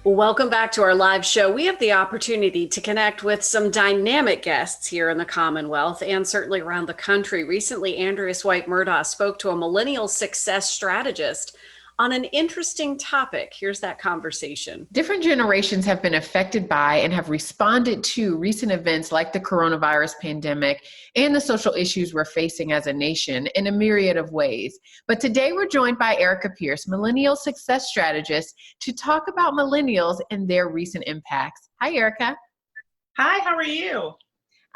Well, welcome back to our live show. We have the opportunity to connect with some dynamic guests here in the Commonwealth and certainly around the country. Recently, Andreas White Murdaugh spoke to a millennial success strategist on an interesting topic. Here's that conversation. Different generations have been affected by and have responded to recent events like the coronavirus pandemic and the social issues we're facing as a nation in a myriad of ways. But today we're joined by Arika Pierce, millennial success strategist, to talk about millennials and their recent impacts. Hi, Arika. Hi, how are you?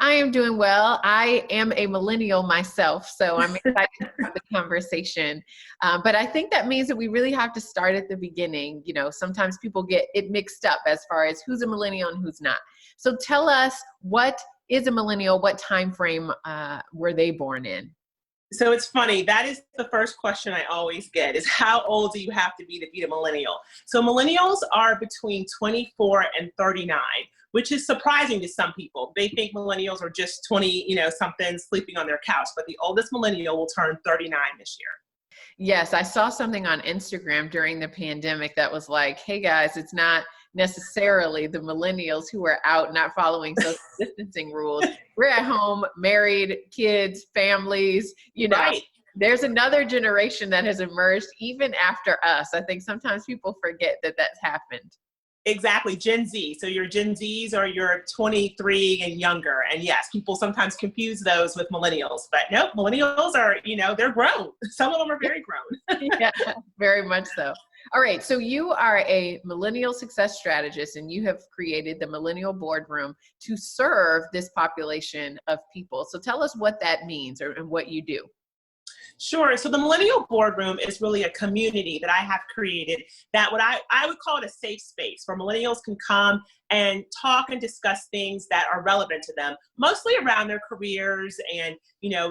I am doing well. I am a millennial myself, so I'm excited to have the conversation. But I think that means that we really have to start at the beginning. You know, sometimes people get it mixed up as far as who's a millennial and who's not. So tell us, what is a millennial? What time frame were they born in? So it's funny, that is the first question I always get is how old do you have to be a millennial? So millennials are between 24 and 39, which is surprising to some people. They think millennials are just 20, something sleeping on their couch, but the oldest millennial will turn 39 this year. Yes, I saw something on Instagram during the pandemic that was like, hey guys, it's not necessarily the millennials who are out not following social distancing rules. We're at home, married, kids, families, Right. There's another generation that has emerged even after us. I think sometimes people forget that that's happened. Exactly, Gen Z. So your Gen Zs are your 23 and younger. And yes, people sometimes confuse those with millennials, but nope, millennials are, they're grown. Some of them are very grown. Yeah, very much so. All right, so you are a millennial success strategist and you have created the Millennial Boardroom to serve this population of people. So tell us what that means and what you do. Sure. So the Millennial Boardroom is really a community that I have created that I would call it a safe space where millennials can come and talk and discuss things that are relevant to them, mostly around their careers and,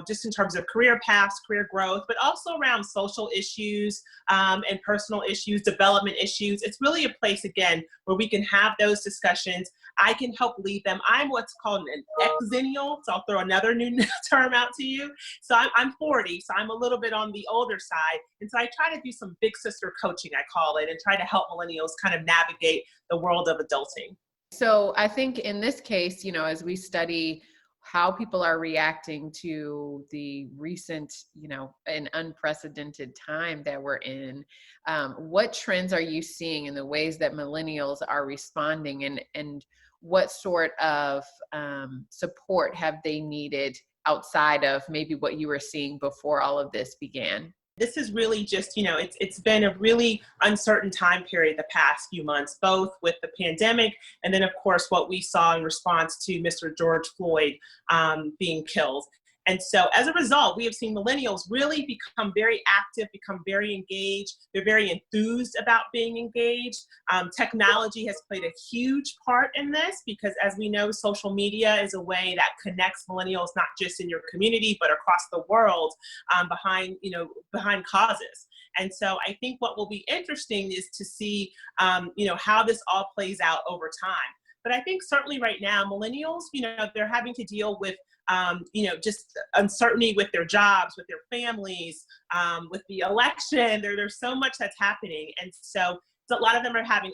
just in terms of career paths, career growth, but also around social issues and personal issues, development issues. It's really a place, again, where we can have those discussions. I can help lead them. I'm what's called an exennial, so I'll throw another new term out to you. So I'm 40, so I'm a little bit on the older side. And so I try to do some big sister coaching, I call it, and try to help millennials kind of navigate the world of adulting. So I think in this case, as we study how people are reacting to the recent, an unprecedented time that we're in, what trends are you seeing in the ways that millennials are responding, and what sort of support have they needed outside of maybe what you were seeing before all of this began? This is really just, it's been a really uncertain time period the past few months, both with the pandemic and then, of course, what we saw in response to Mr. George Floyd being killed. And so as a result, we have seen millennials really become very active, become very engaged. They're very enthused about being engaged. Technology has played a huge part in this because, as we know, social media is a way that connects millennials, not just in your community, but across the world behind causes. And so I think what will be interesting is to see, how this all plays out over time. But I think certainly right now, millennials, they're having to deal with just uncertainty with their jobs, with their families, with the election. There's so much that's happening. And so a lot of them are having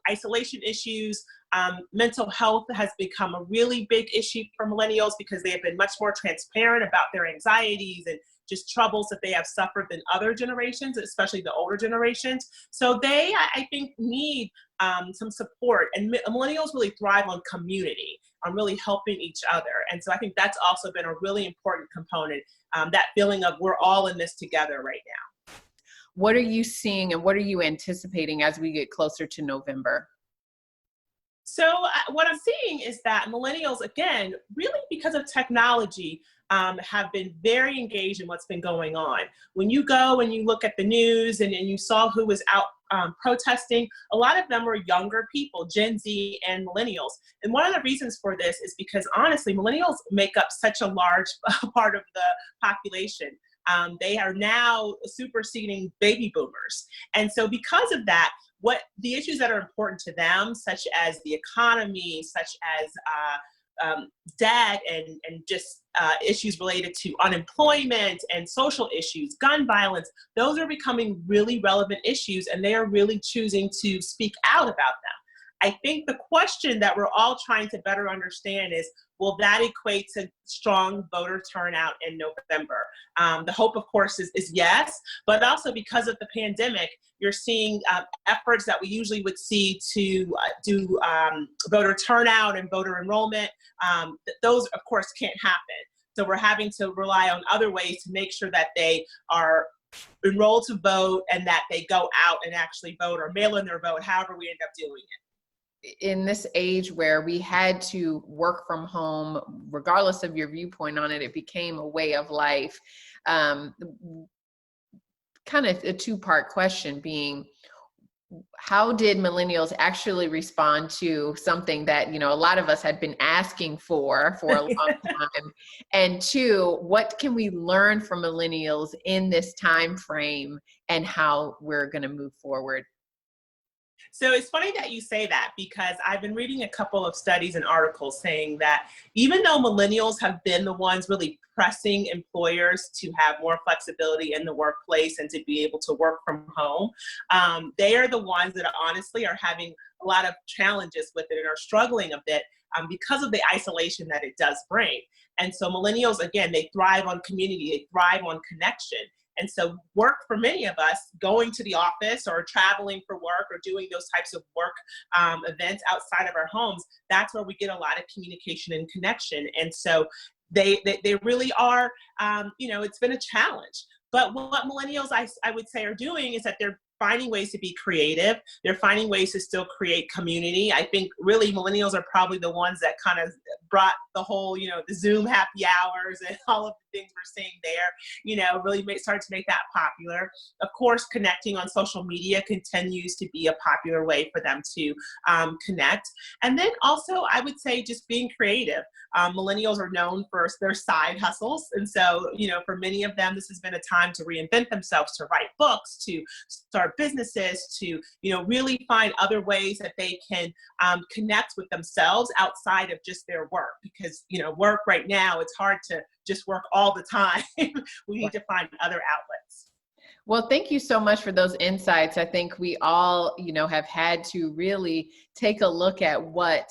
isolation issues. Mental health has become a really big issue for millennials because they have been much more transparent about their anxieties and just troubles that they have suffered than other generations, especially the older generations. So they, I think, need some support. And millennials really thrive on community, on really helping each other. And so I think that's also been a really important component, that feeling of we're all in this together right now. What are you seeing and what are you anticipating as we get closer to November? So what I'm seeing is that millennials, again, really because of technology, have been very engaged in what's been going on. When you go and you look at the news and you saw who was out protesting, a lot of them were younger people, Gen Z and millennials. And one of the reasons for this is because, honestly, millennials make up such a large part of the population. They are now superseding baby boomers. And so because of that, what the issues that are important to them, such as the economy, such as debt and just issues related to unemployment and social issues, gun violence, those are becoming really relevant issues, and they are really choosing to speak out about them. I think the question that we're all trying to better understand is, will that equate to strong voter turnout in November? The hope, of course, is yes, but also because of the pandemic, you're seeing efforts that we usually would see to do voter turnout and voter enrollment. Those, of course, can't happen. So we're having to rely on other ways to make sure that they are enrolled to vote and that they go out and actually vote or mail in their vote, however we end up doing it. In this age where we had to work from home, regardless of your viewpoint on it, it became a way of life. Kind of a two-part question being, how did millennials actually respond to something that, a lot of us had been asking for a long time? And two, what can we learn from millennials in this time frame and how we're going to move forward? So it's funny that you say that, because I've been reading a couple of studies and articles saying that even though millennials have been the ones really pressing employers to have more flexibility in the workplace and to be able to work from home, they are the ones that honestly are having a lot of challenges with it and are struggling a bit because of the isolation that it does bring. And so millennials, again, they thrive on community, they thrive on connection. And so work for many of us, going to the office or traveling for work or doing those types of work events outside of our homes, that's where we get a lot of communication and connection. And so they really are, it's been a challenge. But what millennials, I would say, are doing is that they're finding ways to be creative. They're finding ways to still create community. I think really millennials are probably the ones that kind of brought the whole, the Zoom happy hours and all of the things we're seeing there, really started to make that popular. Of course, connecting on social media continues to be a popular way for them to connect. And then also, I would say, just being creative. Millennials are known for their side hustles. And so, for many of them, this has been a time to reinvent themselves, to write books, to start businesses, to, really find other ways that they can connect with themselves outside of just their work. Because, work right now, it's hard to just work all the time. We need to find other outlets. Well, thank you so much for those insights. I think we all, have had to really take a look at what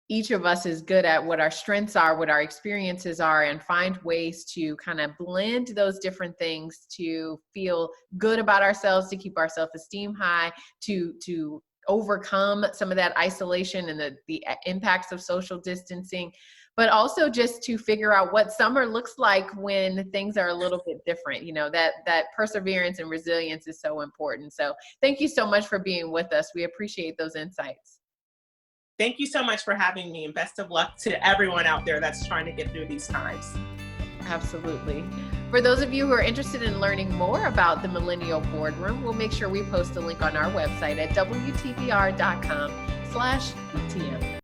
each of us is good at, what our strengths are, what our experiences are, and find ways to kind of blend those different things to feel good about ourselves, to keep our self-esteem high, to overcome some of that isolation and the impacts of social distancing, but also just to figure out what summer looks like when things are a little bit different. That perseverance and resilience is so important. So thank you so much for being with us. We appreciate those insights. Thank you so much for having me, and best of luck to everyone out there that's trying to get through these times. Absolutely. For those of you who are interested in learning more about the Millennial Boardroom, we'll make sure we post a link on our website at wtbr.com/BTM.